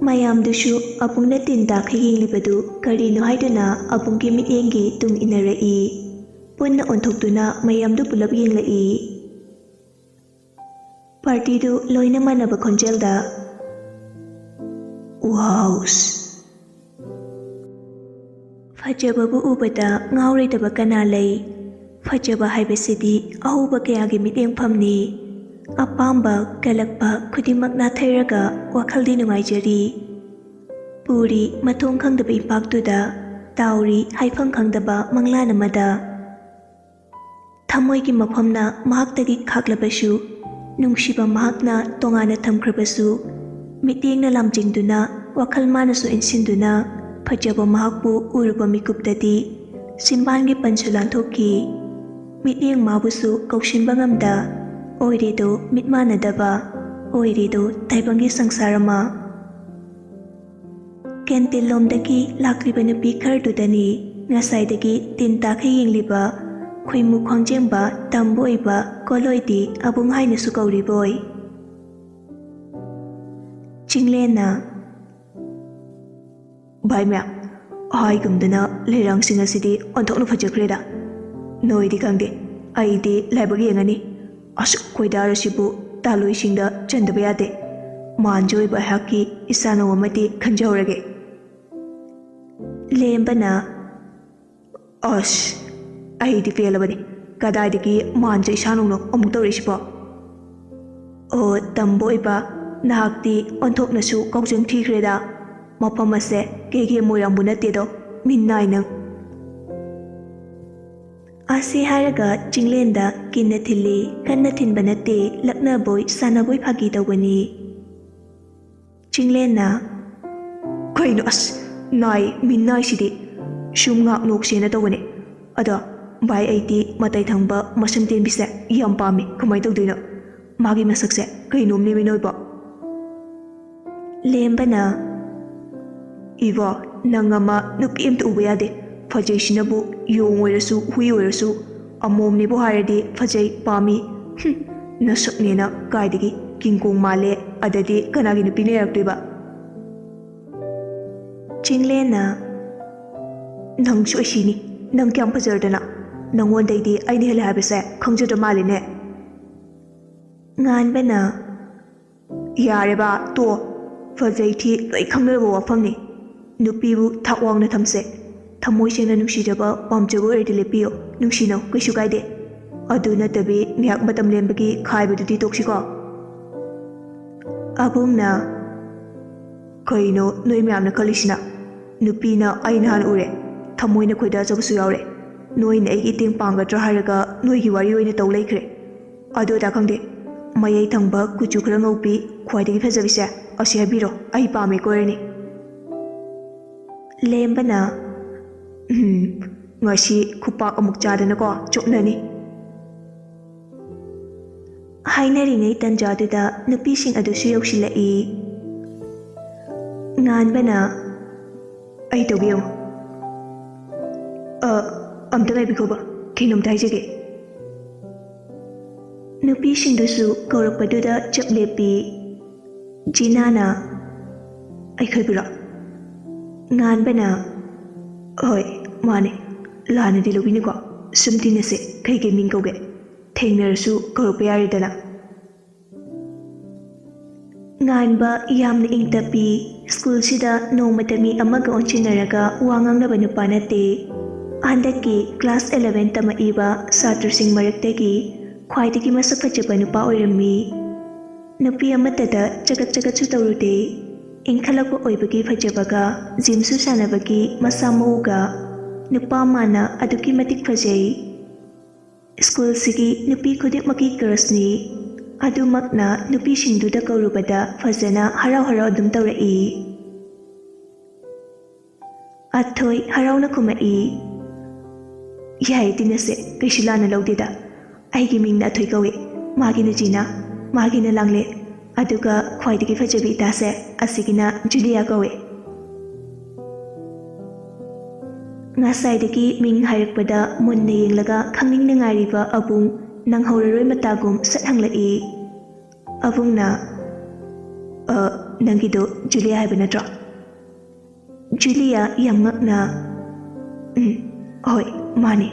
mayamdusu abungna tinta khayinglibadu karino haiduna abungki mityengi tung inarai punna onthokduna mayamdu pulap yenglai partidu loina manaba khonjelda wows fajababu ubada ngauridaba kana lay fajaba haibasidi ahuba kayagi mityengphamni apamba kalakpa khudimak nathayraga wakhaldi nungaijari puri mathong khangdaba impaktuda tauri haifam khangdaba manglan amada thamoigi mafamna mahaktagi khaklabasu nungshiba mahakna tongana thamkhrabasu mityengna lamjingduna wakhal manasu insinduna fajaba mahakpu uruba mikupdadi simbangi pansu lanthoki mityeng mabusu kaushinba ngamda oirido mitmanadaba oirido taibangi sangsarama kentilomdagi lakliba nupi khardudani ngasaidagi tinta khayingliba khuimu khongjengba tamboiba koloidi abung hainasu kauriboi chinglena baimya haigumdana lerangsinga asidi onthokna fajakreda noidi kangde aidi laibagi yengani asuk koidarasibu taloisingda chandaba yade manjoiba haki isano amati khanjaurage lembana as aidi pelabani kadaidagi manja isano amuk tawrisibo o tamboiba nahakti onthoknasu kaujang thikreda mafam ase kege moyambu natedo minnai nang asi haraga chinglenda kinna thilli kanna thinba nate lakna boy sana boy phagi tawani chinglena kaino as nai minnai sidi shumngak nok sena tawani ada bai aiti matai thangba masam ten bise yam pami kamai tawdina magi masakse kainom ne minoiba lembana iwa nangama nupi amta uba yade fajai sinabu yong oirasu hui oirasu amomnibu haradi fajai pami nasaknena kaidagi kingkong male adadi kanagi nupi neraktuiba chinglena nangsu asini nang kyam fajardana nangwondaidi aini hela habise khangjadra maline nganbana yareba to fajai thi loi khangnaba wafamni nupibu thawangna thamse thamoi sena nungsidaba pamjabo erdi lepiyo nungsino kaisu kaide adu natabi nyak matam lembagi khaibadudi toksiko abungna kaino noi myamna khalisina nupina aina han ure thamoina khoida jabasu yaure noina ai ting pangadra haraga noigi wari oina taw laikre adu da khangde mayai thangba kuchu khara ngaupi khwaidagi phajabise asi habiro ai pame koirani lembana ngasi khupak amuk chadana ko chopnani hainari tanjaduda nupising adusu yausilai nganbana ai tobiyo amta ngai bikoba kingdom taijege nupising dusu kaurakpaduda chaplepi jinana ai khaibira nganbana hoi mane lana di lobini ko sumtina se kai ke ming koge thengnarasu kaurakpa yaridana nganba yamna ingtapi school sida nomatami amaga onchinaraga wangangnaba nupa nate handaki class 11 tama iba satrasing maraktagi khwaidagi masak fajaba nupa oirami nupi amatada chagat su tawrude ingkhalakpa oibagi fajabaga jimsu sanabagi masamauga nupa mana aduki matik fajai school sigi nupi khudikmaki girlsni adumakna nupi singduda kaurubada fajana harau adum tawrai athoi harauna khumai yai dinase kaishilana laudida aigi mingna athoi kawe magina jina magina langle aduga khwaidagi fajabi tase asigina Julia kawe ngasaidagi ming hairakpada munna yenglaga khangning ngariba abung nanghoraroi matagum sathanglai abungna ꯅꯪꯒꯤꯗꯣ ꯖꯨꯂꯤꯌꯥ ꯍꯥꯏꯕ ꯅꯠꯇ꯭ꯔꯣ? ꯖꯨꯂꯤꯌꯥ ꯌꯥꯝ ꯉꯛꯅ ꯍꯣꯏ ꯃꯥꯅꯤ.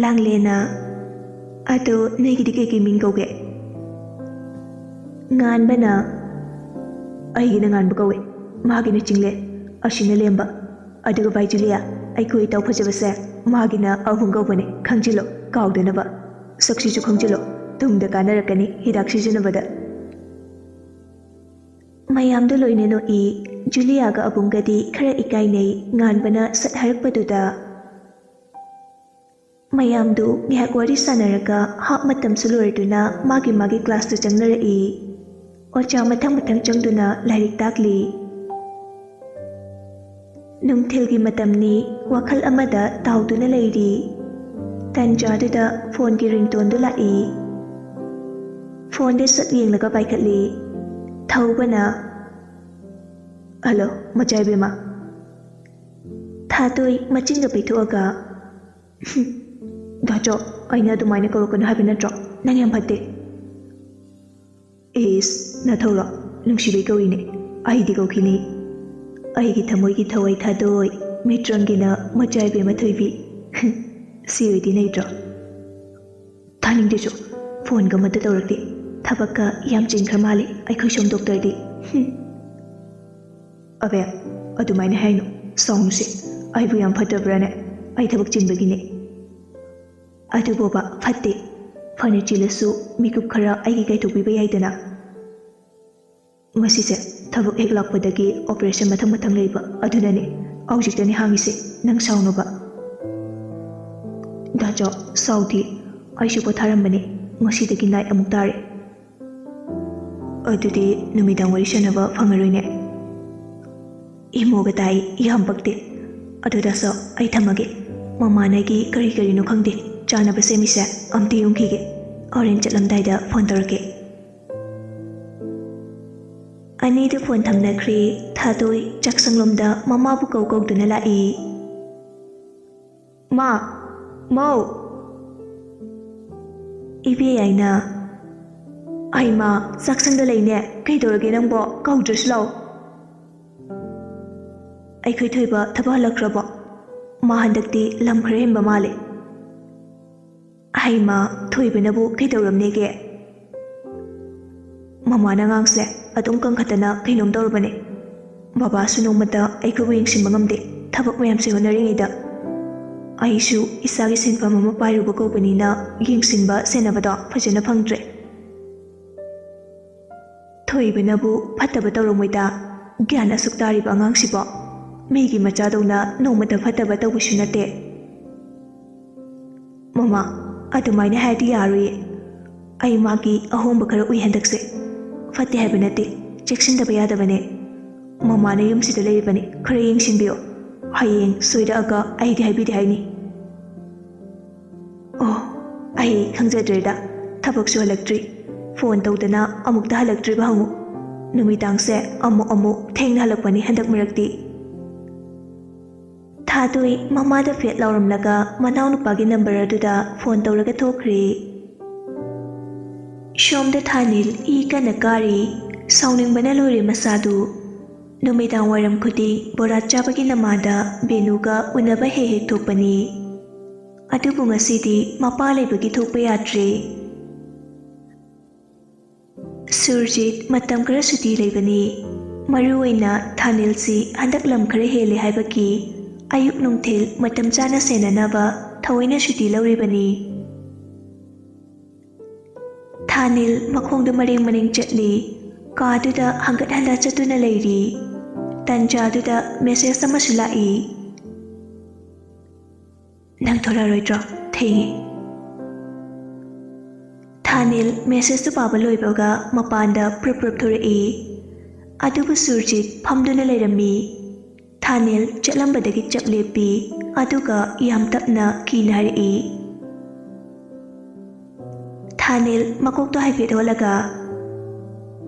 ꯂꯥꯡꯂꯦꯅ ꯑꯗꯣ ꯅꯣꯏꯒꯤꯗꯤ ꯀꯩꯀꯩ ꯃꯤꯡ ꯀꯧꯒꯦ? ꯉꯥꯟꯕꯅ ꯑꯩꯒꯤꯅ ꯉꯥꯟꯕ ꯀꯧꯋꯦ, ꯃꯥꯒꯤꯅ ꯆꯤꯡꯂꯦꯟ, ꯑꯁꯤꯅ ꯂꯦꯝꯕ. ꯑꯗꯨꯒ ꯚꯥꯏ ꯖꯨꯂꯤꯌꯥ, ꯑꯩꯈꯣꯏ ꯏꯇꯥꯎ ꯐꯖꯕꯁꯦ ꯃꯥꯒꯤꯅ ꯑꯍꯨꯝ ꯀꯧꯕꯅꯦ, ꯈꯪꯖꯤꯜꯂꯣ ꯀꯥꯎꯗꯅꯕ. ꯁꯛꯁꯤꯁꯨ ꯈꯪꯖꯤꯜꯂꯣ, ꯇꯨꯡꯗ ꯀꯥꯟꯅꯔꯛꯀꯅꯤ ꯍꯤꯗꯥꯛ ꯁꯤꯖꯤꯟꯅꯕꯗ. ꯃꯌꯥꯝꯗꯣ ꯂꯣꯏꯅ ꯅꯣꯛꯏ. ꯖꯨꯂꯤꯌꯥꯒ ꯑꯕꯨꯡꯒꯗꯤ ꯈꯔ ꯏꯀꯥꯏꯅꯩ. ꯉꯥꯟꯕꯅ ꯁꯠ ꯍꯥꯏꯔꯛꯄꯗꯨꯗ ꯃꯌꯥꯝꯗꯨ ꯉꯥꯏꯍꯥꯛ ꯋꯥꯔꯤ ꯁꯥꯟꯅꯔꯒ ꯍꯥꯞ ꯃꯇꯝꯁꯨ ꯂꯣꯏꯔꯗꯨꯅ ꯃꯥꯒꯤ ꯀ꯭ꯂꯥꯁꯇ ꯆꯪꯅꯔꯛꯏ. ꯑꯣꯖꯥ ꯃꯊꯪ ꯆꯪꯗꯨꯅ ꯂꯥꯏꯔꯤꯛ ꯇꯥꯛꯂꯤ. ꯅꯨꯡꯊꯤꯜꯒꯤ ꯃꯇꯝꯅꯤ. ꯋꯥꯈꯜ ꯑꯃꯗ ꯇꯥꯎꯗꯨꯅ ꯂꯩꯔꯤ. ꯇꯟꯖꯥꯗꯨꯗ ꯐꯣꯟꯒꯤ ꯔꯤꯡꯇꯣꯟꯗꯨ ꯂꯥꯛꯏ. ꯐꯣꯟꯗ ꯁꯠ ꯌꯦꯡꯂꯒ ꯄꯥꯏꯈꯠꯂꯤ. ꯊꯧꯕꯅ ꯍꯜꯂꯣ ꯃꯆꯥ ꯏꯕꯦꯝꯃ. ꯊꯥꯗꯣꯏ ꯃꯆꯤꯟꯒ ꯄꯩꯊꯣꯛꯑꯒ ꯗꯥꯆꯣ, ꯑꯩꯅ ꯑꯗꯨꯃꯥꯏꯅ ꯀꯧꯔꯛꯀꯅꯨ ꯍꯥꯏꯕ ꯅꯠꯇ꯭ꯔꯣ? ꯅꯪ ꯌꯥꯝ ꯐꯠꯇꯦ. ꯏꯁ ꯅꯊꯧꯔꯣ, ꯅꯨꯡꯁꯤꯕꯩ ꯀꯧꯏꯅꯦ, ꯑꯩꯗꯤ ꯀꯧꯈꯤꯅꯤ. ꯑꯩꯒꯤ ꯊꯃꯣꯏꯒꯤ ꯊꯋꯥꯏ ꯊꯥꯗꯣꯏ, ꯃꯤꯇ꯭ꯔꯪꯒꯤꯅ ꯃꯆꯥ ꯏꯕꯦꯝꯃ ꯊꯣꯏꯕꯤ. ꯁꯤ ꯑꯣꯏꯗꯤ ꯅꯩꯗ꯭ꯔꯣ? ꯊꯥꯅꯤꯡꯗꯦꯁꯨ, ꯐꯣꯟꯒ ꯑꯃꯠꯇ ꯇꯧꯔꯛꯇꯦ. ꯊꯕꯛꯀ ꯌꯥꯝ ꯆꯤꯟꯈ꯭ꯔ ꯃꯥꯜꯂꯤ ꯑꯩꯈꯣꯏ ꯁꯣꯝ ꯗꯣꯛꯇꯔꯗꯤ. ꯑꯕꯦ ꯑꯗꯨꯃꯥꯏꯅ ꯍꯥꯏꯅꯨ, ꯁꯥꯎꯅꯨꯁꯦ. ꯑꯩꯕꯨ ꯌꯥꯝ ꯐꯠꯇꯕ꯭ꯔꯥꯅꯦ? ꯑꯩ ꯊꯕꯛ ꯆꯤꯟꯕꯒꯤꯅꯦ. ꯑꯗꯨꯕꯣꯕ ꯐꯠꯇꯦ. ꯐꯅ ꯆꯤꯜꯂꯁꯨ ꯃꯤꯀꯨꯞ ꯈꯔ ꯑꯩꯒꯤ ꯀꯥꯏꯊꯣꯛꯄꯤꯕ ꯌꯥꯏꯗꯅ. ꯉꯁꯤꯁꯦ ꯊꯕꯛ ꯍꯦꯛ ꯂꯥꯛꯄꯗꯒꯤ ꯑꯣꯄꯔꯦꯁꯟ ꯃꯊꯪ ꯂꯩꯕ, ꯑꯗꯨꯅꯅꯦ ꯍꯧꯖꯤꯛꯇꯅꯤ ꯍꯥꯡꯉꯤꯁꯦ. ꯅꯪ ꯁꯥꯎꯅꯨꯕ. ꯗꯥꯆꯣ ꯁꯥꯎꯗꯤ, ꯑꯩꯁꯨ ꯄꯣꯊꯥꯔꯝꯕꯅꯦ. ꯉꯁꯤꯗꯒꯤ ꯅꯥꯏꯠ ꯑꯃꯨꯛ ꯇꯥꯔꯦ. ꯑꯗꯨꯗꯤ ꯅꯨꯃꯤꯗꯥꯡ ꯋꯥꯔꯤ ꯁꯥꯟꯅꯕ ꯐꯪꯉꯔꯣꯏꯅꯦ. ꯏꯃꯣꯒ ꯇꯥꯏ, ꯌꯥꯝ ꯄꯛꯇꯦ. ꯑꯗꯨꯗꯁꯨ ꯑꯩ ꯊꯝꯃꯒꯦ. ꯃꯃꯥꯅꯒꯤ ꯀꯔꯤꯅꯣ ꯈꯪꯗꯦ ꯆꯥꯅꯕ ꯁꯦꯝꯃꯤꯁꯦ, ꯑꯝꯇ ꯌꯨꯝꯈꯤꯒꯦ. ꯍꯣꯔꯦꯟ ꯆꯠꯂꯝꯗꯥꯏꯗ ꯐꯣꯟ ꯇꯧꯔꯛꯀꯦ. ꯑꯅꯤꯗꯨ ꯐꯣꯟ ꯊꯝꯅꯈ꯭ꯔꯦ. ꯊꯥꯗꯣꯏ ꯆꯥꯛꯁꯪꯂꯣꯝꯗ ꯃꯃꯥꯕꯨ ꯀꯧꯗꯨꯅ ꯂꯥꯛꯏ. ꯃꯧ. ꯏꯕꯦꯌꯥꯏꯅ ꯃꯥ ꯆꯥꯛꯁꯪꯗ ꯂꯩꯅꯦ. ꯀꯩꯗꯧꯔꯒꯦ ꯅꯪꯕꯣ? ꯀꯧꯗ꯭ꯔꯁꯨ ꯂꯥꯛꯑꯣ. ꯑꯩꯈꯣꯏ ꯊꯣꯏꯕ ꯊꯕꯛ ꯍꯜꯂꯛꯈ꯭ꯔꯕꯣ? ꯃꯥ ꯍꯟꯗꯛꯇꯤ ꯂꯝ ꯈꯔ ꯍꯦꯟꯕ ꯃꯥꯜꯂꯦ. ꯃꯥ ꯊꯣꯏꯕꯅꯕꯨ ꯀꯩꯗꯧꯔꯝꯅꯦꯒꯦ? ꯃꯃꯥꯅ ꯑꯉꯥꯡꯁꯦ ꯑꯗꯨꯝ ꯀꯟꯈꯠꯇꯅ ꯀꯩꯅꯣꯝ ꯇꯧꯔꯕꯅꯦ. ꯕꯕꯥꯁꯨ ꯅꯣꯡꯃꯇ ꯑꯩꯈꯣꯏꯕꯨ ꯌꯦꯡꯁꯤꯟꯕ ꯉꯝꯗꯦ ꯊꯕꯛ ꯃꯌꯥꯝꯁꯦ ꯍꯣꯠꯅꯔꯤꯉꯩꯗ. ꯑꯩꯁꯨ ꯏꯁꯥꯒꯤ ꯁꯤꯟꯐꯝ ꯑꯃ ꯄꯥꯏꯔꯨꯕ ꯀꯧꯕꯅꯤꯅ ꯌꯦꯡꯁꯤꯟꯕ ꯁꯦꯟꯅꯕꯗꯣ ꯐꯖꯅ ꯐꯪꯗ꯭ꯔꯦ. ꯊꯣꯏꯕꯅꯕꯨ ꯐꯠꯇꯕ ꯇꯧꯔꯝꯃꯣꯏꯗ. ꯒ꯭ꯌꯥꯟ ꯑꯁꯨꯛ ꯇꯥꯔꯤꯕ ꯑꯉꯥꯡꯁꯤꯕꯣ. ꯃꯤꯒꯤ ꯃꯆꯥꯗꯧꯅ ꯅꯣꯡꯃꯇ ꯐꯠꯇꯕ ꯇꯧꯕꯁꯨ ꯅꯠꯇꯦ. ꯃꯃꯥ ꯑꯗꯨꯃꯥꯏꯅ ꯍꯥꯏꯔꯗꯤ ꯌꯥꯔꯣꯏꯌꯦ. ꯑꯩ ꯃꯥꯒꯤ ꯑꯍꯣꯡꯕ ꯈꯔ ꯎꯏ ꯍꯟꯗꯛꯁꯦ. ꯐꯠꯇꯦ ꯍꯥꯏꯕ ꯅꯠꯇꯦ, ꯆꯦꯛꯁꯤꯟꯗꯕ ꯌꯥꯗꯕꯅꯦ. ꯃꯃꯥꯅ ꯌꯨꯝꯁꯤꯗ ꯂꯩꯔꯤꯕꯅꯤ,ꯈꯔ ꯌꯦꯡꯁꯤꯟꯕꯤꯌꯣ. ꯍꯌꯦꯡ ꯁꯣꯏꯔꯛꯑꯒ ꯑꯩꯗꯤ ꯍꯥꯏꯕꯤꯗꯦ ꯍꯥꯏꯅꯤ. ꯑꯣ ꯑꯩ ꯈꯪꯖꯗ꯭ꯔꯦꯗ. ꯊꯕꯛꯁꯨ ꯍꯜꯂꯛꯇ꯭ꯔꯤ. ꯐꯣꯟ ꯇꯧꯗꯅ ꯑꯃꯨꯛꯇ ꯍꯜꯂꯛꯇ꯭ꯔꯤꯕ ꯍꯪꯉꯨ. ꯅꯨꯃꯤꯗꯥꯡꯁꯦ ꯑꯃꯨꯛ ꯊꯦꯡꯅ ꯍꯜꯂꯛꯄꯅꯤ ꯍꯟꯗꯛ ꯃꯔꯛꯇꯤ. ꯊꯥꯗꯣꯏ ꯃꯃꯥꯗ ꯐꯦꯠ ꯂꯥꯎꯔꯝꯂꯒ ꯃꯅꯥꯎꯅꯨꯄꯥꯒꯤ ꯅꯝꯕꯔ ꯑꯗꯨꯗ ꯐꯣन ꯇꯧꯔꯒ ꯊꯣꯛꯈ꯭ꯔꯦ. ꯁꯣꯝꯗ ꯊꯥꯅꯤꯜ ꯏ ꯀꯟꯅ ꯀꯥꯔꯤ. ꯁꯥꯎꯅꯤꯡꯕꯅ ꯂꯣꯏꯔꯦ ꯃꯁꯥꯗꯨ. ꯅꯨꯃꯤꯗꯥꯡ ꯋꯥꯏꯔꯝ ꯈꯨꯗꯤꯡ ꯕꯣꯔꯥ ꯆꯥꯕꯒꯤ ꯅꯃꯥꯗ ꯕꯦꯅꯨꯒ ꯎꯅꯕ ꯍꯦꯛ ꯊꯣꯛꯄꯅꯤ. ꯑꯗꯨꯕꯨ ꯉꯁꯤꯗꯤ ꯃꯄꯥ ꯂꯩꯕꯒꯤ ꯊꯣꯛꯄ ꯌꯥꯗ꯭ꯔꯦ. ꯁꯨꯔꯖꯤꯠ ꯃꯇꯝ ꯈꯔ ꯁꯨꯇꯤ ꯂꯩꯕꯅꯤ. ꯃꯔꯨꯑꯣꯏꯅ ꯊꯥꯅꯤꯜꯁꯤ ꯍꯟꯗꯛ ꯂꯝ ꯈꯔ ꯍꯦꯜꯂꯦ ꯍꯥꯏꯕꯒꯤ ꯑꯌꯨꯛ ꯅꯨꯡꯊꯤꯜ ꯃꯇꯝ ꯆꯥꯅ ꯁꯦꯟꯅꯅꯕ ꯊꯑꯣꯏꯅ ꯁꯨꯇꯤ ꯂꯧꯔꯤꯕꯅꯤ. ꯊꯥꯅꯤꯜ ꯃꯈꯣꯡꯗ ꯃꯔꯦꯡ ꯆꯠꯂꯤ. ꯀꯥꯗꯨꯗ ꯍꯪꯒꯠ ꯍꯟꯗꯥ ꯆꯠꯇꯨꯅ ꯂꯩꯔꯤ. ꯇꯟꯖꯥꯗꯨꯗ ꯃꯦꯁꯦꯖ ꯑꯃꯁꯨ ꯂꯥꯛꯏ. ꯅꯪ ꯊꯣꯔꯛꯑꯔꯣꯏꯗ꯭ꯔꯣ? ꯊꯦꯡꯉꯦ. ꯊꯥꯅꯤꯜ ꯃꯦꯁꯦꯖꯇꯨ ꯄꯥꯕ ꯂꯣꯏꯕꯒ ꯃꯄꯥꯟꯗ ꯄ꯭ꯔꯨꯞ ꯊꯣꯔꯛꯏ. ꯑꯗꯨꯕꯨ ꯁꯨꯔꯖꯤꯠ ꯐꯝꯗꯨꯅ ꯂꯩꯔꯝꯃꯤ. ꯊꯥꯅꯤꯜ ꯆꯠꯂꯝꯕꯗꯒꯤ ꯆꯞ ꯂꯦꯞꯄꯤ. ꯑꯗꯨꯒ ꯌꯥꯝ ꯇꯞꯅ ꯀꯤꯅ ꯍꯥꯏꯔꯛꯏ. ꯊꯥꯅꯤꯜ ꯃꯀꯣꯛꯇꯣ ꯍꯥꯏꯐꯦꯠ ꯍꯣꯜꯂꯒ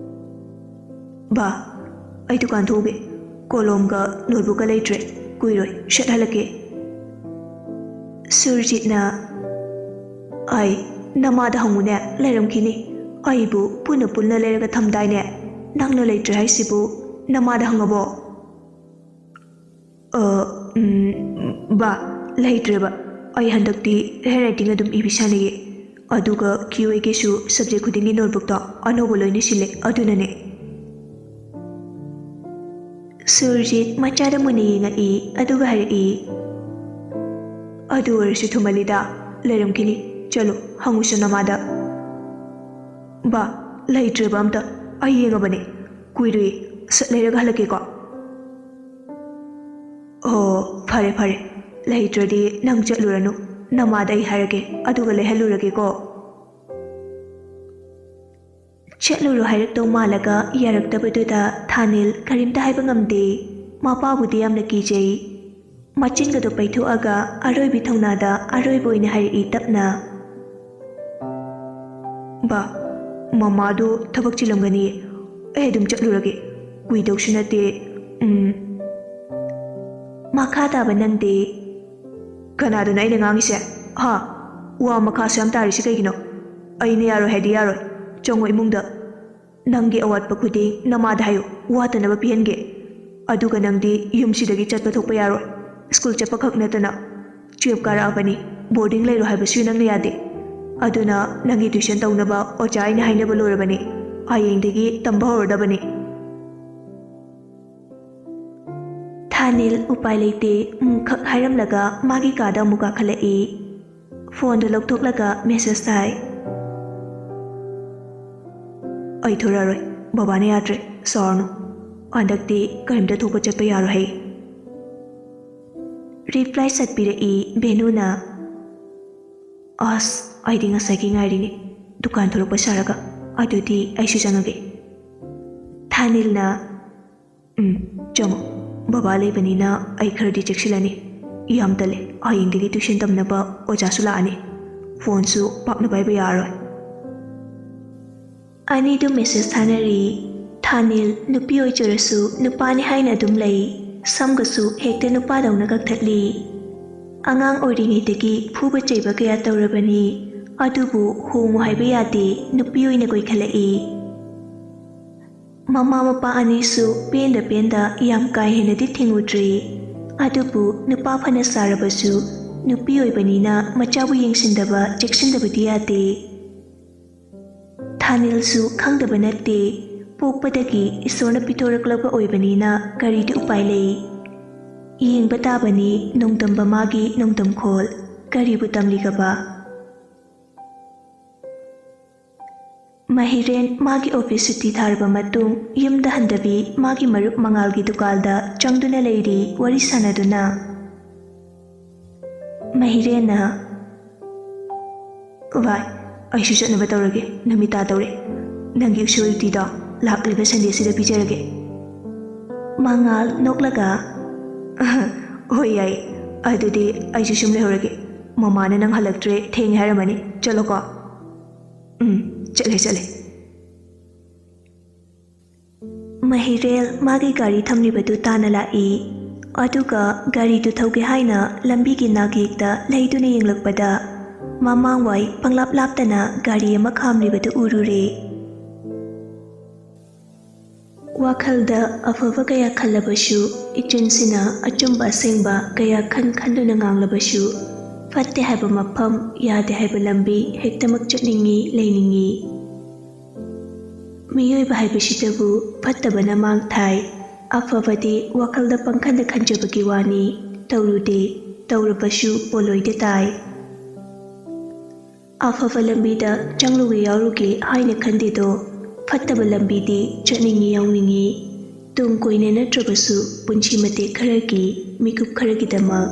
ꯕꯥ ꯑꯩ ꯗꯨꯀꯥꯟ ꯊꯣꯛꯎꯒꯦ. ꯀꯣꯂꯣꯝꯒ ꯅꯣꯠꯕꯨꯛꯀ ꯂꯩꯇ꯭ꯔꯦ. ꯀꯨꯏꯔꯣꯏ ꯁꯠ ꯍꯜꯂꯛꯀꯦ. ꯁꯨꯔꯖꯤꯠꯅ ꯑꯩ ꯅꯃꯥꯗ ꯍꯪꯉꯨꯅꯦ, ꯂꯩꯔꯝꯈꯤꯅꯤ. ꯑꯩꯕꯨ ꯄꯨꯟꯅ ꯂꯩꯔꯒ ꯊꯝꯗꯥꯏꯅꯦ. ꯅꯪꯅ ꯂꯩꯇ꯭ꯔꯦ ꯍꯥꯏꯁꯤꯕꯨ ꯅꯃꯥꯗ ꯍꯪꯉꯕꯣ? ꯕꯥ, ꯂꯩꯇ꯭ꯔꯦꯕ. ꯑꯩ ꯍꯟꯗꯛꯇꯤ ꯍꯦꯟ ꯔꯥꯏꯇꯤꯡ ꯑꯗꯨꯝ ꯏꯕꯤ ꯁꯥꯟꯅꯩꯌꯦ. ꯑꯗꯨꯒ QAꯒꯤꯁꯨ ꯁꯕꯖꯦꯛ ꯈꯨꯗꯤꯡꯒꯤ ꯅꯣꯠꯕꯨꯛꯇꯣ ꯑꯅꯧꯕ ꯂꯣꯏꯅ ꯁꯤꯜꯂꯦ, ꯑꯗꯨꯅꯅꯦ꯫ ꯁꯨꯔꯖꯤꯠ ꯃꯆꯥꯗ ꯃꯨꯟꯅ ꯌꯦꯡꯉꯛꯏ ꯑꯗꯨꯒ ꯍꯥꯏꯔꯛꯏ, ꯑꯗꯨ ꯑꯣꯏꯔꯁꯨ ꯊꯨꯃꯜꯂꯤꯗ, ꯂꯩꯔꯝꯈꯤꯅꯤ, ꯆꯠꯂꯣ ꯍꯪꯉꯨꯁꯨ ꯅꯃꯥꯗ꯫ ꯕꯥ, ꯂꯩꯇ꯭ꯔꯦꯕ ꯑꯝꯇ, ꯑꯩ ꯌꯦꯡꯉꯕꯅꯦ, ꯀꯨꯏꯔꯣꯏꯌꯦ, ꯁꯠ ꯂꯩꯔꯒ ꯍꯜꯂꯛꯀꯦꯀꯣ꯫ ꯑꯣ, ꯐꯔꯦ ꯐꯔꯦ, ꯂꯩꯇ꯭ꯔꯗꯤ ꯅꯪ ꯆꯠꯂꯨꯔꯅꯨ, ꯅꯃꯥꯗ ꯑꯩ ꯍꯥꯏꯔꯒꯦ ꯑꯗꯨꯒ ꯂꯩꯍꯜꯂꯨꯔꯒꯦꯀꯣ꯫ ꯆꯠꯂꯨꯔꯣ ꯍꯥꯏꯔꯛꯇꯧ ꯃꯥꯜꯂꯒ ꯌꯥꯔꯛꯇꯕꯗꯨꯗ ꯊꯥꯅꯤꯜ ꯀꯔꯤꯝꯇ ꯍꯥꯏꯕ ꯉꯝꯗꯦ꯫ ꯃꯄꯥꯕꯨꯗꯤ ꯌꯥꯝꯅ ꯀꯤꯖꯩ꯫ ꯃꯆꯤꯟꯒꯗꯣ ꯄꯩꯊꯣꯛꯑꯒ ꯑꯔꯣꯏꯕꯤ ꯊꯧꯅꯥꯗ ꯑꯔꯣꯏꯕ ꯑꯣꯏꯅ ꯍꯥꯏꯔꯛꯏ ꯇꯞꯅ, ꯕꯥ, ꯃꯃꯥꯗꯣ ꯊꯕꯛ ꯆꯤꯜꯂꯝꯒꯅꯤꯌꯦ, ꯑꯩ ꯑꯗꯨꯝ ꯆꯠꯂꯨꯔꯒꯦ, ꯀꯨꯏꯗꯧꯁꯨ ꯅꯠꯇꯦ꯫ ꯃꯈꯥ ꯇꯥꯕ ꯅꯪꯗꯦ꯫ ꯀꯅꯥꯗꯅꯣ ꯑꯩꯅ ꯉꯥꯡꯉꯤꯁꯦ? ꯍꯥ, ꯋꯥ ꯃꯈꯥꯁꯨ ꯌꯥꯝ ꯇꯥꯔꯤꯁꯤ ꯀꯩꯒꯤꯅꯣ? ꯑꯩꯅ ꯌꯥꯔꯣꯏ ꯍꯥꯏꯗꯤ ꯌꯥꯔꯣꯏ, ꯆꯪꯉꯣ ꯏꯃꯨꯡꯗ꯫ ꯅꯪꯒꯤ ꯑꯋꯥꯠꯄ ꯈꯨꯗꯤꯡ ꯅꯃꯥꯗ ꯍꯥꯏꯌꯨ, ꯋꯥꯠꯇꯅꯕ ꯄꯤꯍꯟꯒꯦ꯫ ꯑꯗꯨꯒ ꯅꯪꯗꯤ ꯌꯨꯝꯁꯤꯗꯒꯤ ꯆꯠꯄ ꯊꯣꯛꯄ ꯌꯥꯔꯣꯏ, ꯁ꯭ꯀꯨꯜ ꯆꯠꯄ ꯈꯛ ꯅꯠꯇꯅ 12 ꯀꯥꯔꯛꯑꯕꯅꯤ, ꯕꯣꯔꯗꯤꯡ ꯂꯩꯔꯣ ꯍꯥꯏꯕꯁꯨ ꯅꯪꯅ ꯌꯥꯗꯦ꯫ ꯑꯗꯨꯅ ꯅꯪꯒꯤ ꯇ꯭ꯌꯨꯁꯟ ꯇꯧꯅꯕ ꯑꯣꯖꯥ ꯑꯩꯅ ꯍꯥꯏꯅꯕ ꯂꯣꯏꯔꯕꯅꯤ, ꯍꯌꯦꯡꯗꯒꯤ ꯇꯝꯕ ꯍꯧꯔꯗꯕꯅꯤ꯫ ꯊꯥꯅꯤꯜ ꯎꯄꯥꯏ ꯂꯩꯇꯦ ꯈꯛ ꯍꯥꯏꯔꯝꯂꯒ ꯃꯥꯒꯤ ꯀꯥꯗ ꯑꯃꯨꯛ ꯀꯥꯈꯠꯂꯛꯏ꯫ ꯐꯣꯟꯗꯨ ꯂꯧꯊꯣꯛꯂꯒ ꯃꯦꯁꯦꯖ ꯊꯥꯏ, ꯑꯩ ꯊꯣꯔꯛꯑꯔꯣꯏ, ꯕꯕꯥꯅ ꯌꯥꯗ꯭ꯔꯦ, ꯁꯥꯎꯔꯅꯨ, ꯍꯟꯗꯛꯇꯤ ꯀꯔꯤꯝꯇ ꯊꯣꯛꯄ ꯆꯠꯄ ꯌꯥꯔꯣꯏ ꯍꯥꯏ꯫ ꯔꯤꯄ꯭ꯂꯥꯏ ꯁꯠꯄꯤꯔꯛꯏ ꯚꯦꯅꯨꯅ, ꯑꯁ, ꯑꯩꯗꯤ ꯉꯁꯥꯏꯒꯤ ꯉꯥꯏꯔꯤꯅꯤ, ꯗꯨꯀꯥꯟ ꯊꯣꯔꯛꯄ ꯁꯥꯔꯒ, ꯑꯗꯨꯗꯤ ꯑꯩꯁꯨ ꯆꯪꯉꯒꯦ꯫ ꯊꯥꯅꯤꯜꯅ, ꯆꯪꯉꯣ, ꯕꯕꯥ ꯂꯩꯕꯅꯤꯅ ꯑꯩ ꯈꯔꯗꯤ ꯆꯦꯛꯁꯤꯜꯂꯅꯤ, ꯌꯥꯝ ꯇꯜꯂꯦ, ꯍꯌꯦꯡꯗꯒꯤ ꯇ꯭ꯌꯨꯁꯟ ꯇꯝꯅꯕ ꯑꯣꯖꯥꯁꯨ ꯂꯥꯛꯑꯅꯤ, ꯐꯣꯟꯁꯨ ꯄꯥꯛꯅ ꯄꯥꯏꯕ ꯌꯥꯔꯔꯣꯏ꯫ ꯑꯅꯤꯗꯨ ꯃꯦꯁꯦꯖ ꯊꯥꯅꯔꯤ꯫ ꯊꯥꯅꯤꯜ ꯅꯨꯄꯤ ꯑꯣꯏꯖꯔꯁꯨ ꯅꯨꯄꯥꯅꯤ ꯍꯥꯏꯅ ꯑꯗꯨꯝ ꯂꯩ, ꯁꯝꯒꯁꯨ ꯍꯦꯛꯇ ꯅꯨꯄꯥꯗꯧꯅ ꯀꯛꯊꯠꯂꯤ꯫ ꯑꯉꯥꯡ ꯑꯣꯏꯔꯤꯉꯩꯗꯒꯤ ꯐꯨꯕ ꯆꯩꯕ ꯀꯌా ꯇꯧꯔꯕꯅꯤ, ꯑꯗꯨꯕꯨ ꯍꯣꯡꯉꯨ ꯍꯥꯏꯕ ꯌꯥꯗꯦ, ꯅꯨꯄꯤ ꯑꯣꯏꯅ ꯀꯣꯏꯈꯠꯂꯛꯏ꯫ ꯃꯃꯥ ꯃꯄꯥ ꯑꯅꯤꯁꯨ ꯄꯦꯟꯗ ꯄꯦꯟꯗ ꯌꯥꯝ ꯀꯥ ꯍꯦꯟꯅꯗꯤ ꯊꯦꯡꯉꯨꯗ꯭ꯔꯤ, ꯑꯗꯨꯕꯨ ꯅꯨꯄꯥ ꯐꯅ ꯁꯥꯔꯕꯁꯨ ꯅꯨꯄꯤ ꯑꯣꯏꯕꯅꯤꯅ ꯃꯆꯥꯕꯨ ꯌꯦꯡꯁꯤꯟꯗꯕ ꯆꯦꯛꯁꯤꯟꯗꯕꯗꯤ ꯌꯥꯗꯦ꯫ ꯊꯥꯅꯤꯜꯁꯨ ꯈꯪꯗꯕ ꯅꯠꯇꯦ, ꯄꯣꯛꯄꯗꯒꯤ ꯏꯁꯣꯔꯅ ꯄꯤꯊꯣꯔꯛꯂꯕ ꯑꯣꯏꯕꯅꯤꯅ ꯀꯔꯤꯗꯤ ꯎꯄꯥꯏ ꯂꯩ꯫ ꯌꯦꯡꯕ ꯇꯥꯕꯅꯤ ꯅꯣꯡꯗꯝꯕ ꯃꯥꯒꯤ ꯅꯣꯡꯗꯝꯈꯣꯜ, ꯀꯔꯤꯕꯨ ꯇꯝꯂꯤꯒꯕ꯫ ꯃꯍꯤꯔꯦꯟ ꯃꯥꯒꯤ ꯑꯣꯐꯤꯁ ꯁꯨꯇꯤ ꯊꯥꯔꯕ ꯃꯇꯨꯡ ꯌꯨꯝꯗ ꯍꯟꯗꯕꯤ ꯃꯥꯒꯤ ꯃꯔꯨꯞ ꯃꯉꯥꯜꯒꯤ ꯗꯨꯀꯥꯟꯗ ꯆꯪꯗꯨꯅ ꯂꯩꯔꯤ ꯋꯥꯔꯤ ꯁꯥꯟꯅꯗꯨꯅ꯫ ꯃꯍꯤꯔꯦꯟꯅ, ꯚꯥꯏ, ꯑꯩꯁꯨ ꯆꯠꯅꯕ ꯇꯧꯔꯒꯦ, ꯅꯨꯃꯤꯠ ꯇꯥꯗꯧꯔꯦ, ꯅꯪꯒꯤ ꯎꯁꯣꯏ ꯎꯇꯤꯗꯣ ꯂꯥꯛꯂꯤꯕ ꯁꯟꯗꯦꯁꯤꯗ ꯄꯤꯖꯔꯒꯦ꯫ ꯃꯉꯥꯜ ꯅꯣꯛꯂꯒ, ꯍꯣꯏ ꯌꯥꯏ, ꯑꯗꯨꯗꯤ ꯑꯩꯁꯨ ꯁꯨꯝ ꯂꯩꯍꯧꯔꯒꯦ, ꯃꯃꯥꯅ ꯅꯪ ꯍꯜꯂꯛꯇ꯭ꯔꯦ ꯊꯦꯡꯉꯦ ꯍꯥꯏꯔꯝꯃꯅꯤ, ꯆꯠꯂꯣꯀꯣ꯫ ꯆꯠꯂꯦ꯫ ꯃꯍꯤꯔꯦꯜ ꯃꯥꯒꯤ ꯒꯥꯔꯤ ꯊꯝꯂꯤꯕꯗꯨ ꯇꯥꯅ ꯂꯥꯛꯏ, ꯑꯗꯨꯒ ꯒꯥꯔꯤꯗꯨ ꯊꯧꯒꯦ ꯍꯥꯏꯅ ꯂꯝꯕꯤꯒꯤ ꯅꯥꯛꯌꯦꯛꯇ ꯂꯩꯗꯨꯅ ꯌꯦꯡꯂꯛꯄꯗ ꯃꯃꯥꯡꯋꯥꯏ ꯄꯪꯂꯥꯞ ꯂꯥꯞꯇꯅ ꯒꯥꯔꯤ ꯑꯃ ꯈꯥꯝꯂꯤꯕꯗꯨ ꯎꯔꯨꯔꯦ꯫ ꯋꯥꯈꯜꯗ ꯑꯐꯕ ꯀꯌꯥ ꯈꯜꯂꯕꯁꯨ, ꯏꯆꯟꯁꯤꯅ ꯑꯆꯨꯝꯕ ꯑꯁꯦꯡꯕ ꯀꯌా ꯈꯟꯗꯨꯅ ꯉꯥꯡꯂꯕꯁꯨ, ꯐꯠꯇꯦ ꯍꯥꯏꯕ ꯃꯐꯝ, ꯌꯥꯗꯦ ꯍꯥꯏꯕ ꯂꯝꯕꯤ ꯍꯦꯛꯇꯃꯛ ꯆꯠꯅꯤꯡꯉꯤ, ꯂꯩꯅꯤꯡꯉꯤ꯫ ꯃꯤꯑꯣꯏꯕ ꯍꯥꯏꯕꯁꯤꯗꯕꯨ ꯐꯠꯇꯕꯅ ꯃꯥꯡ ꯊꯥꯏ, ꯑꯐꯕꯗꯤ ꯋꯥꯈꯜꯗ ꯄꯪꯈꯟꯗ ꯈꯟꯖꯕꯒꯤ ꯋꯥꯅꯤ, ꯇꯧꯔꯨꯗꯦ, ꯇꯧꯔꯕꯁꯨ ꯄꯣꯠꯂꯣꯏꯗ ꯇꯥꯏ꯫ ꯑꯐꯕ ꯂꯝꯕꯤꯗ ꯆꯪꯂꯨꯒꯦ ꯌꯥꯎꯔꯨꯒꯦ ꯍꯥꯏꯅ ꯈꯟꯗꯦꯗꯣ, ꯐꯠꯇꯕ ꯂꯝꯕꯤꯗꯤ ꯆꯠꯅꯤꯡꯉꯤ ꯌꯥꯎꯅꯤꯡꯉꯤ, ꯇꯨꯡ ꯀꯣꯏꯅ ꯅꯠꯇ꯭ꯔꯕꯁꯨ ꯄꯨꯟꯁꯤ ꯃꯇꯦꯛ ꯈꯔꯒꯤ, ꯃꯤꯀꯨꯞ ꯈꯔꯒꯤꯗꯃꯛ,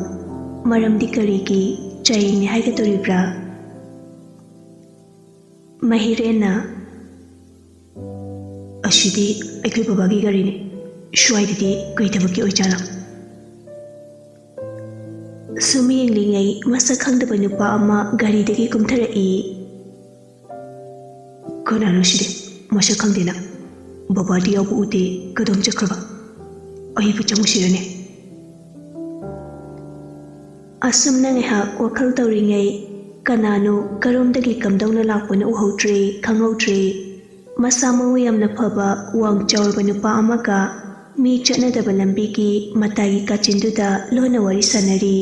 ꯃꯔꯝꯗꯤ ꯀꯔꯤꯒꯤ ꯆꯥꯌꯦꯡꯅꯤ ꯍꯥꯏꯒꯗꯧꯔꯤꯕ꯭ꯔꯥ? ꯃꯍꯤꯔꯦꯟꯅ, ꯑꯁꯤꯗꯤ ꯑꯩꯈꯣꯏ ꯕꯕꯥꯒꯤ ꯒꯥꯔꯤꯅꯤ, ꯁ꯭ꯋꯥꯏꯗꯗꯤ ꯀꯩ ꯊꯕꯛꯀꯤ ꯑꯣꯏꯖꯥꯠꯂꯣ? ꯁꯨꯝ ꯌꯦꯡꯂꯤꯉꯩ ꯃꯁꯛ ꯈꯪꯗꯕ ꯅꯨꯄꯥ ꯑꯃ ꯒꯥꯔꯤꯗꯒꯤ ꯀꯨꯝꯊꯔꯛꯏ꯫ ꯀꯅꯥꯅꯣ ꯁꯤꯗꯤ? ꯃꯁꯛ ꯈꯪꯗꯦꯅ, ꯕꯕꯥꯗꯤ ꯌꯥꯎꯕ ꯎꯗꯦ, ꯀꯗꯣꯝ ꯆꯠꯈ꯭ꯔꯕ? ꯑꯩꯕꯨ ꯆꯪꯉꯨꯁꯤꯔꯅꯦ? ꯑꯁꯨꯝꯅ ꯉꯥꯏꯍꯥꯛ ꯋꯥꯈꯜ ꯇꯧꯔꯤꯉꯩ ꯀꯅꯥꯅꯣ ꯀꯔꯣꯝꯗꯒꯤ ꯀꯝꯗꯧꯅ ꯂꯥꯛꯄꯅ ꯎꯍꯧꯗ꯭ꯔꯦ, ꯈꯪꯍꯧꯗ꯭ꯔꯦ꯫ ꯃꯁꯥ ꯃꯎ ꯌꯥꯝꯅ ꯐꯕ ꯋꯥꯡ ꯆꯥꯎꯔꯕ ꯅꯨꯄꯥ ꯑꯃꯒ ꯃꯤ ꯆꯠꯅꯗꯕ ꯂꯝꯕꯤꯒꯤ ꯃꯇꯥꯏꯒꯤ ꯀꯥꯆꯤꯟꯗꯨꯗ ꯂꯣꯟꯅ ꯋꯥꯔꯤ ꯁꯥꯟꯅꯔꯤ꯫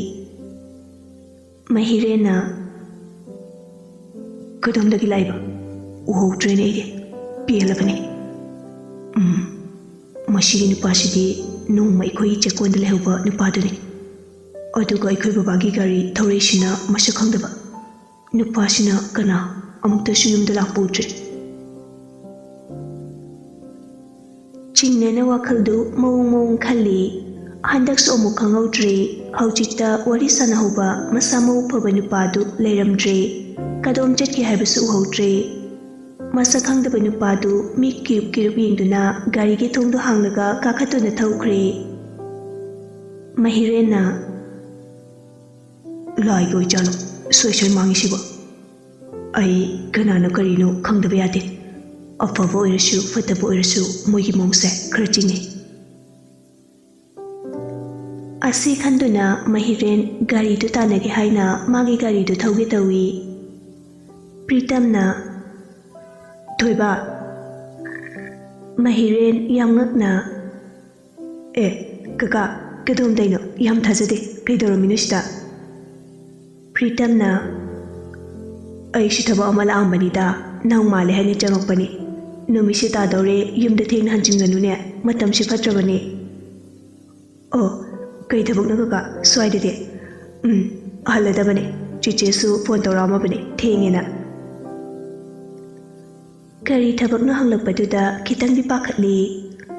ꯃꯍꯤꯔꯦꯟꯅ "ꯀꯗꯣꯝꯗꯒꯤ ꯂꯥꯛꯏꯕ? ꯎꯍꯧꯗ꯭ꯔꯦꯅꯦ ꯑꯩꯗꯤ, ꯄꯦꯜꯂꯕꯅꯤ꯫ ꯃꯁꯤꯒꯤ ꯅꯨꯄꯥꯁꯤꯗꯤ ꯅꯣꯡꯃ ꯑꯩꯈꯣꯏꯒꯤ ꯆꯦꯛꯀꯣꯟꯗ ꯂꯩꯍꯧꯕ ꯅꯨꯄꯥꯗꯨꯅꯤ꯫ ꯑꯗꯨꯒ ꯑꯩꯈꯣꯏ ꯕꯕꯥꯒꯤ ꯒꯥꯔꯤ ꯊꯧꯔꯛꯏꯁꯤꯅ ꯃꯁꯛ ꯈꯪꯗꯕ ꯅꯨꯄꯥꯁꯤꯅ ꯀꯅꯥ? ꯑꯃꯨꯛꯇꯁꯨ ꯌꯨꯝꯗ ꯂꯥꯛꯄ ꯎꯗ꯭ꯔꯤ." ꯆꯤꯡꯅꯅ ꯋꯥꯈꯜꯗꯨ ꯃꯑꯣꯡ ꯈꯜꯂꯤ꯫ ꯍꯟꯗꯛꯁꯨ ꯑꯃꯨꯛ ꯈꯪꯍꯧꯗ꯭ꯔꯦ꯫ ꯍꯧꯖꯤꯛꯇ ꯋꯥꯔꯤ ꯁꯥꯟꯅꯍꯧꯕ ꯃꯁꯥ ꯃꯎ ꯐꯕ ꯅꯨꯄꯥꯗꯨ ꯂꯩꯔꯝꯗ꯭ꯔꯦ꯫ ꯀꯗꯣꯝ ꯆꯠꯀꯦ ꯍꯥꯏꯕꯁꯨ ꯎꯍꯧꯗ꯭ꯔꯦ꯫ ꯃꯁꯛ ꯈꯪꯗꯕ ꯅꯨꯄꯥꯗꯨ ꯃꯤꯠ ꯀꯤꯔꯨꯞ ꯌꯦꯡꯗꯨꯅ ꯒꯥꯔꯤꯒꯤ ꯊꯣꯡꯗꯨ ꯍꯥꯡꯂꯒ ꯀꯥꯈꯠꯇꯨꯅ ꯊꯧꯈ꯭ꯔꯦ꯫ ꯃꯍꯤꯔꯦꯟꯅ "ꯂꯥꯏꯒꯤ ꯑꯣꯏꯖꯥꯠꯂꯣ ꯁꯣꯏ ꯃꯥꯡꯉꯤꯁꯤꯕꯣ? ꯑꯩ ꯀꯅꯥꯅꯣ ꯀꯔꯤꯅꯣ ꯈꯪꯗꯕ ꯌꯥꯗꯦ꯫ ꯑꯐꯕ ꯑꯣꯏꯔꯁꯨ ꯐꯠꯇꯕ ꯑꯣꯏꯔꯁꯨ ꯃꯣꯏꯒꯤ ꯃꯑꯣꯡꯁꯦ ꯈꯔ ꯆꯤꯡꯅꯩ." ꯑꯁꯤ ꯈꯟꯗꯨꯅ ꯃꯍꯤꯔꯦꯟ ꯒꯥꯔꯤꯗꯨ ꯇꯥꯟꯅꯒꯦ ꯍꯥꯏꯅ ꯃꯥꯒꯤ ꯒꯥꯔꯤꯗꯨ ꯊꯧꯒꯦ ꯇꯧꯏ꯫ ꯄ꯭ꯔꯤꯇꯝꯅ "ꯊꯣꯏꯕ." ꯃꯍꯤꯔꯦꯟ ꯌꯥꯝ ꯉꯛꯅ "ꯀꯀꯥ ꯀꯗꯣꯝꯗꯩꯅꯣ? ꯌꯥꯝ ꯊꯥꯖꯗꯦ. ꯀꯩꯗꯧꯔꯝꯃꯤꯅꯣ ꯁꯤꯗ?" ꯄ꯭ꯔꯤꯇꯝꯅ "ꯑꯩꯁꯨ ꯊꯕꯛ ꯑꯃ ꯂꯥꯛꯑꯝꯕꯅꯤꯗ. ꯅꯪ ꯃꯥꯜꯂꯦ ꯍꯥꯏꯅ ꯆꯪꯉꯛꯄꯅꯤ. ꯅꯨꯃꯤꯠꯁꯦ ꯇꯥꯗꯧꯔꯦ. ꯌꯨꯝꯗ ꯊꯦꯡꯅ ꯍꯟꯖꯤꯟꯒꯅꯨꯅꯦ. ꯃꯇꯝꯁꯦ ꯐꯠꯇ꯭ꯔꯕꯅꯤ." "ꯑꯣ, ꯀꯩ ꯊꯕꯛꯅꯣ ꯀꯀꯥ ꯁ꯭ꯋꯥꯏꯗꯗꯤ?" "ꯍꯜꯂꯗꯕꯅꯦ. ꯆꯤꯆꯦꯁꯨ ꯐꯣꯟ ꯇꯧꯔꯛꯑꯝꯃꯕꯅꯤ ꯊꯦꯡꯉꯦꯅ." ꯀꯔꯤ ꯊꯕꯛꯅꯣ ꯍꯪꯂꯛꯄꯗꯨꯗ ꯈꯤꯇꯪꯗꯤ ꯄꯥꯈꯠꯂꯤ꯫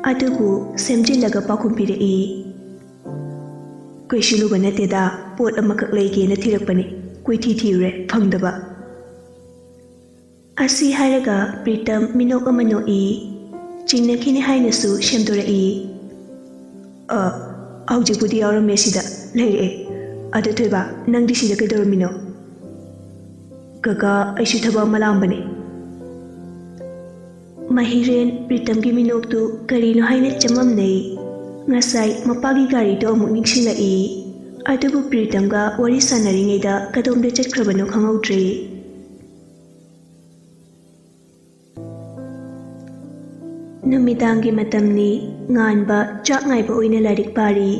ꯑꯗꯨꯕꯨ ꯁꯦꯝꯖꯤꯜꯂꯒ ꯄꯥꯎꯈꯨꯝ ꯄꯤꯔꯛꯏ꯫ "ꯀꯩꯁꯨ ꯂꯨꯕ ꯅꯠꯇꯦꯗ. ꯄꯣꯠ ꯑꯃꯈꯛ ꯂꯩꯒꯦꯅ ꯊꯤꯔꯛꯄꯅꯤ. ꯀꯣꯏꯊꯤ ꯊꯤꯔꯨꯔꯦ, ꯐꯪꯗꯕ." ꯑꯁꯤ ꯍꯥꯏꯔꯒ ꯄ꯭ꯔꯤꯇꯝ ꯃꯤꯅꯣꯛ ꯑꯃ ꯅꯣꯛꯏ꯫ ꯆꯤꯡꯅꯈꯤꯅꯤ ꯍꯥꯏꯅꯁꯨ ꯁꯦꯝꯗꯣꯔꯛꯏ꯫ "ꯍꯧꯖꯤꯛꯄꯨꯗꯤ ꯌꯥꯎꯔꯝꯃꯦ ꯁꯤꯗ ꯂꯩꯔꯛꯑꯦ. ꯑꯗꯨ ꯊꯣꯏꯕ, ꯅꯪꯗꯤ ꯁꯤꯗ ꯀꯩꯗꯧꯔꯝꯃꯤꯅꯣ?" "ꯀꯀꯥ, ꯑꯩꯁꯨ ꯊꯕꯛ ꯑꯃ ꯂꯥꯛꯑꯝꯕꯅꯤ." ꯃꯍꯤꯔꯦꯟ ꯄ꯭ꯔꯤꯇꯝꯒꯤ ꯃꯤꯅꯣꯛꯇꯨ ꯀꯔꯤꯅꯣ ꯍꯥꯏꯅ ꯆꯃꯝꯅꯩ꯫ ꯉꯁꯥꯏ ꯃꯄꯥꯒꯤ ꯒꯥꯔꯤꯗꯣ ꯑꯃꯨꯛ ꯅꯤꯡꯁꯤꯡꯂꯛꯏ꯫ ꯑꯗꯨꯕꯨ ꯄ꯭ꯔꯤꯇꯝꯒ ꯋꯥꯔꯤ ꯁꯥꯟꯅꯔꯤꯉꯩꯗ ꯀꯗꯣꯝꯗ ꯆꯠꯈ꯭ꯔꯕꯅꯣ ꯈꯪꯍꯧꯗ꯭ꯔꯦ꯫ ꯅꯨꯃꯤꯗꯥꯡꯒꯤ ꯃꯇꯝꯅꯤ꯫ ꯉꯥꯟꯕ ꯆꯥꯛ ꯉꯥꯏꯕ ꯑꯣꯏꯅ ꯂꯥꯏꯔꯤꯛ ꯄꯥꯔꯤ꯫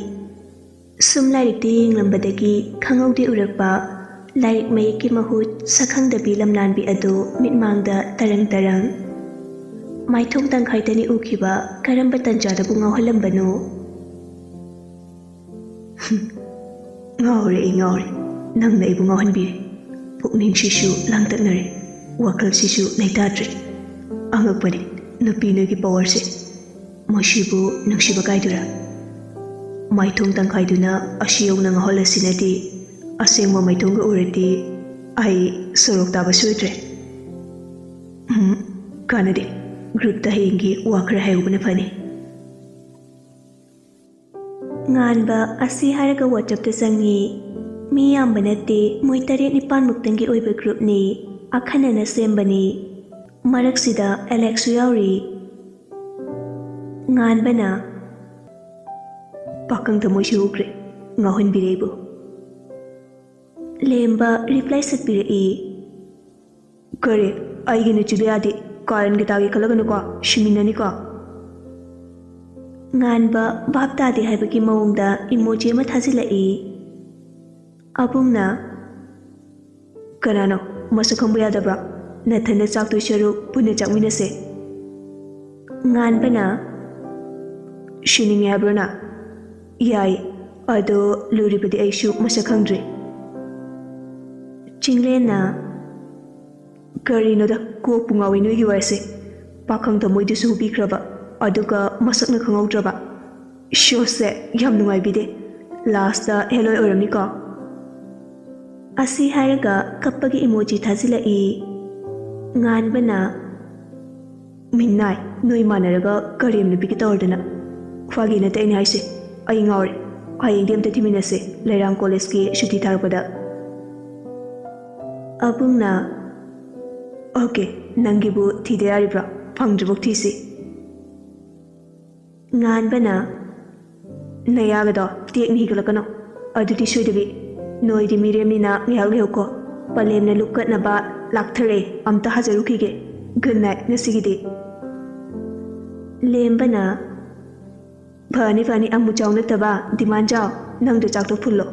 ꯁꯨꯝ ꯂꯥꯏꯔꯤꯛꯇ ꯌꯦꯡꯂꯝꯕꯗꯒꯤ ꯈꯪꯍꯧꯗꯦ ꯎꯔꯛꯄ ꯂꯥꯏꯔꯤꯛ ꯃꯌꯦꯛꯀꯤ ꯃꯍꯨꯠ ꯁꯛꯈꯪꯗꯕꯤ ꯂꯝꯂꯥꯟꯕꯤ ꯑꯗꯨ ꯃꯤꯠꯃꯥꯡꯗ ꯇꯔꯪ ꯃꯥꯏꯊꯣꯡ ꯇꯪꯈꯥꯏꯗꯅꯤ ꯎꯈꯤꯕ ꯀꯔꯝꯕ ꯇꯟꯖꯥꯗꯕꯨ ꯉꯥꯎꯍꯜꯂꯝꯕꯅꯣ? "ꯉꯥꯎꯔꯦ, ꯑꯩ ꯉꯥꯎꯔꯦ. ꯅꯪꯅ ꯑꯩꯕꯨ ꯉꯥꯎꯍꯟꯕꯤꯔꯦ. ꯄꯨꯛꯅꯤꯡꯁꯤꯁꯨ ꯂꯥꯡꯇꯛꯅꯔꯦ. ꯋꯥꯈꯜꯁꯤꯁꯨ ꯂꯩꯇꯥꯗ꯭ꯔꯦ. ꯑꯉꯛꯄꯅꯤ ꯅꯨꯄꯤ ꯅꯣꯏꯒꯤ ꯄꯋꯥꯔꯁꯦ. ꯃꯁꯤꯕꯨ ꯅꯨꯡꯁꯤꯕ ꯀꯥꯏꯗꯨꯔꯥ? ꯃꯥꯏꯊꯣꯡ ꯇꯪꯈꯥꯏꯗꯨꯅ ꯑꯁꯤ ꯌꯧꯅ ꯉꯥꯎꯍꯜꯂꯁꯤꯅꯗꯤ ꯑꯁꯦꯡꯕ ꯃꯥꯏꯊꯣꯡꯒ ꯎꯔꯗꯤ ꯑꯩ ꯁꯣꯔꯣꯛ ꯇꯥꯕ ꯁꯣꯏꯗ꯭ꯔꯦ." "ꯀꯥꯟꯅꯗꯦ. ꯒ꯭ꯔꯨꯞꯇ ꯍꯌꯦꯡꯒꯤ ꯋꯥ ꯈꯔ ꯍꯥꯏꯍꯧꯕꯅ ꯐꯅꯤ." ꯉꯥꯟꯕ ꯑꯁꯤ ꯍꯥꯏꯔꯒ ꯋꯥꯆꯞꯇ ꯆꯪꯉꯤ꯫ ꯃꯤ ꯌꯥꯝꯕ ꯅꯠꯇꯦ. ꯃꯣꯏ 7-9 ꯃꯨꯛꯇꯪꯒꯤ ꯑꯣꯏꯕ ꯒ꯭ꯔꯨꯞꯅꯤ꯫ ꯑꯈꯟꯅꯅ ꯁꯦꯝꯕꯅꯤ꯫ ꯃꯔꯛꯁꯤꯗ ꯑꯦꯂꯦꯛꯁꯁꯨ ꯌꯥꯎꯔꯤ꯫ ꯉꯥꯟꯕꯅ "ꯄꯥꯈꯪ ꯊꯃꯣꯏꯁꯨ ꯎꯈ꯭ꯔꯦ. ꯉꯥꯎꯍꯟꯕꯤꯔꯦ ꯑꯩꯕꯨ." ꯂꯦꯝꯕ ꯔꯤꯄ꯭ꯂꯥꯏ ꯁꯠꯄꯤꯔꯛꯏ꯫ "ꯀꯔꯤ? ꯑꯩꯒꯤ ꯅꯨꯡꯁꯤꯕ ꯌꯥꯗꯦ. ꯀꯥꯔꯟꯒ ꯇꯥꯒꯦ ꯈꯜꯂꯒꯅꯨꯀꯣ. ꯁꯤꯃꯤꯟꯅꯅꯤꯀꯣ." ꯉꯥꯟꯕ ꯚꯥꯞ ꯇꯥꯗꯦ ꯍꯥꯏꯕꯒꯤ ꯃꯑꯣꯡꯗ ꯏꯃꯣꯖꯤ ꯑꯃ ꯊꯥꯖꯤꯜꯂꯛꯏ꯫ ꯑꯕꯨꯡꯅ "ꯀꯅꯥꯅꯣ? ꯃꯁꯛ ꯈꯪꯕ ꯌꯥꯗꯕ꯭ꯔꯥ? ꯅꯊꯟꯗ ꯆꯥꯛꯇꯣꯏ ꯁꯔꯨꯛ ꯄꯨꯟꯅ ꯆꯥꯛꯃꯤꯟꯅꯁꯦ." ꯉꯥꯟꯕꯅ "ꯁꯤꯅꯤꯡꯉꯦ ꯍꯥꯏꯕ꯭ꯔꯣꯅ? ꯌꯥꯏ. ꯑꯗꯣ ꯂꯨꯔꯤꯕꯗꯤ ꯑꯩꯁꯨ ꯃꯁꯛ ꯈꯪꯗ꯭ꯔꯤ." ꯆꯤꯡꯂꯦꯟꯅ "ꯀꯔꯤꯅꯣꯗ, ꯀꯣꯛꯄꯨ ꯉꯥꯎꯏ ꯅꯣꯏꯒꯤ ꯋꯥꯔꯤꯁꯦ. ꯄꯥꯈꯪ ꯊꯃꯣꯏꯗꯨꯁꯨ ꯍꯨꯕꯤꯈ꯭ꯔꯕ, ꯑꯗꯨꯒ ꯃꯁꯛꯅ ꯈꯪꯍꯧꯗ꯭ꯔꯕ. ꯁꯣꯁꯦ ꯌꯥꯝ ꯅꯨꯡꯉꯥꯏꯕꯤꯗꯦ. ꯂꯥꯁꯇ ꯍꯦꯂꯣꯏ ꯑꯣꯏꯔꯝꯅꯤꯀꯣ." ꯑꯁꯤ ꯍꯥꯏꯔꯒ ꯀꯞꯄꯒꯤ ꯏꯃꯣꯖꯤ ꯊꯥꯖꯤꯜꯂꯛꯏ꯫ ꯉꯥꯟꯕꯅ "ꯃꯤꯅꯥꯏ, ꯅꯣꯏ ꯃꯥꯟꯅꯔꯒ ꯀꯔꯦꯝ ꯅꯨꯄꯤꯒ ꯇꯧꯔꯗꯅ. ꯐꯥꯒꯤ ꯅꯠꯇꯦ ꯑꯩꯅ ꯍꯥꯏꯁꯦ. ꯑꯩ ꯉꯥꯎꯔꯦ. ꯍꯌꯦꯡꯗꯤ ꯑꯝꯇ ꯊꯤꯃꯤꯟꯅꯁꯦ, ꯂꯩꯔꯥꯡ ꯀꯣꯂꯦꯖꯀꯤ ꯁꯨꯇꯤ ꯊꯥꯔꯛꯄꯗ." ꯑꯕꯨꯡꯅ "ꯑꯣꯀꯦ, ꯅꯪꯒꯤꯕꯨ ꯊꯤꯗ ꯌꯥꯔꯤꯕ꯭ꯔꯥ? ꯐꯪꯗ꯭ꯔꯤꯐꯥꯎ ꯊꯤꯁꯤ." ꯉꯥꯟꯕꯅ "ꯅꯌꯥꯒꯗꯣ ꯇꯦꯛꯅ ꯍꯤꯒꯠꯂꯛꯀꯅꯣ. ꯑꯗꯨꯗꯤ ꯁꯣꯏꯗꯕꯤ. ꯅꯣꯏꯗꯤ ꯃꯤꯔꯦꯝꯅꯤꯅ ꯉꯥꯏꯍꯥꯛ ꯂꯩꯍꯧꯀꯣ. ꯄꯂꯦꯝꯅ ꯂꯨꯞꯀꯠꯅꯕ ꯂꯥꯛꯊꯔꯛꯑꯦ. ꯑꯝꯇ ꯍꯥꯖꯔꯨꯈꯤꯒꯦ." ꯒꯨꯗ ꯅꯥꯏꯠ ꯉꯁꯤꯒꯤꯗꯤ ꯂꯦꯝꯕꯅ ꯐꯅꯤ ꯑꯃꯨꯛ ꯆꯥꯎ ꯅꯠꯇꯕ ꯗꯤꯃꯥꯟ ꯆꯥꯎ ꯅꯪꯗꯣ ꯆꯥꯛꯇꯣ ꯐꯨꯜꯂꯣ